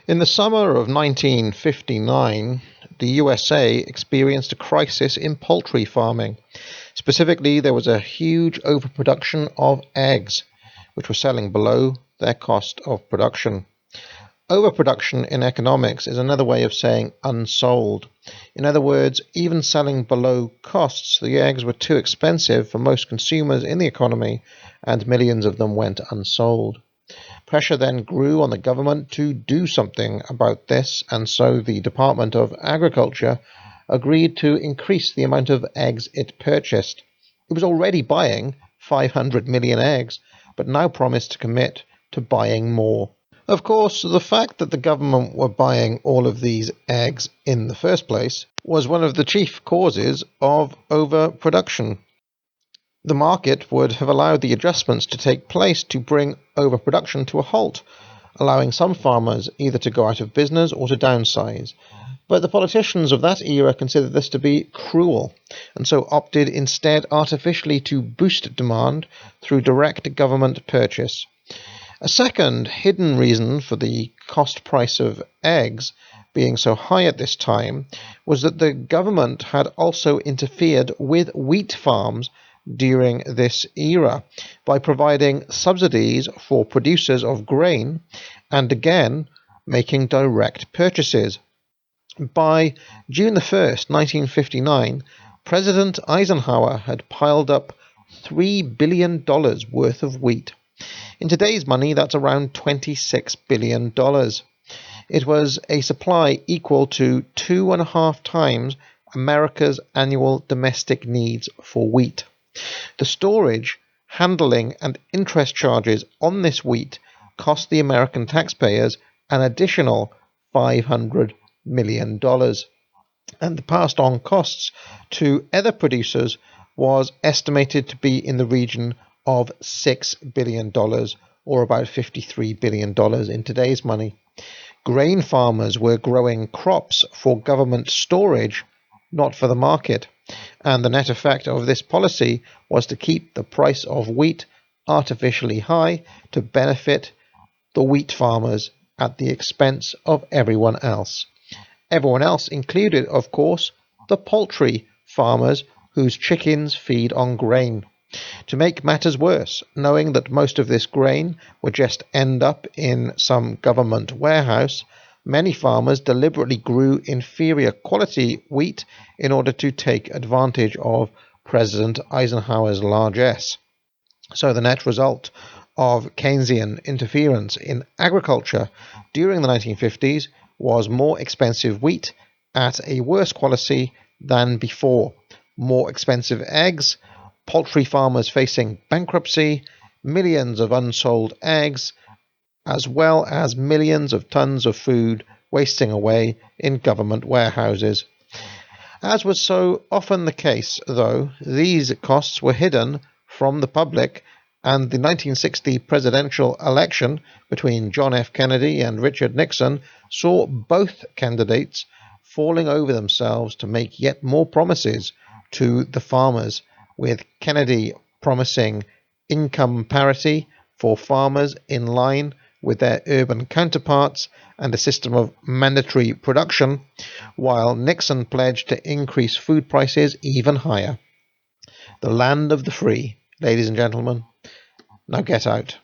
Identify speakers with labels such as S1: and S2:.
S1: In the summer of 1959, the USA experienced a crisis in poultry farming. Specifically, there was a huge overproduction of eggs, which were selling below their cost of production. Overproduction in economics is another way of saying unsold. In other words, even selling below costs, the eggs were too expensive for most consumers in the economy, and millions of them went unsold. Pressure then grew on the government to do something about this, and so the Department of Agriculture agreed to increase the amount of eggs it purchased. It was already buying 500 million eggs, but now promised to commit to buying more. Of course, the fact that the government were buying all of these eggs in the first place was one of the chief causes of overproduction. The market would have allowed the adjustments to take place to bring overproduction to a halt, allowing some farmers either to go out of business or to downsize. But the politicians of that era considered this to be cruel, and so opted instead artificially to boost demand through direct government purchase. A second hidden reason for the cost price of eggs being so high at this time was that the government had also interfered with wheat farms during this era by providing subsidies for producers of grain and again making direct purchases. By June the 1st, 1959, President Eisenhower had piled up $3 billion worth of wheat. In today's money, that's around $26 billion. It was a supply equal to 2.5 times America's annual domestic needs for wheat. The storage, handling, and interest charges on this wheat cost the American taxpayers an additional $500 million. And the passed on costs to other producers was estimated to be in the region of $6 billion, or about $53 billion in today's money. Grain farmers were growing crops for government storage, not for the market, and the net effect of this policy was to keep the price of wheat artificially high to benefit the wheat farmers at the expense of everyone else. Everyone else included, of course, the poultry farmers whose chickens feed on grain. To make matters worse, knowing that most of this grain would just end up in some government warehouse, many farmers deliberately grew inferior quality wheat in order to take advantage of President Eisenhower's largesse. So the net result of Keynesian interference in agriculture during the 1950s was more expensive wheat at a worse quality than before, more expensive eggs, poultry farmers facing bankruptcy, millions of unsold eggs, as well as millions of tons of food wasting away in government warehouses. As was so often the case, though, these costs were hidden from the public, and the 1960 presidential election between John F. Kennedy and Richard Nixon saw both candidates falling over themselves to make yet more promises to the farmers, with Kennedy promising income parity for farmers in line with their urban counterparts and a system of mandatory production, while Nixon pledged to increase food prices even higher. The land of the free, ladies and gentlemen. Now get out.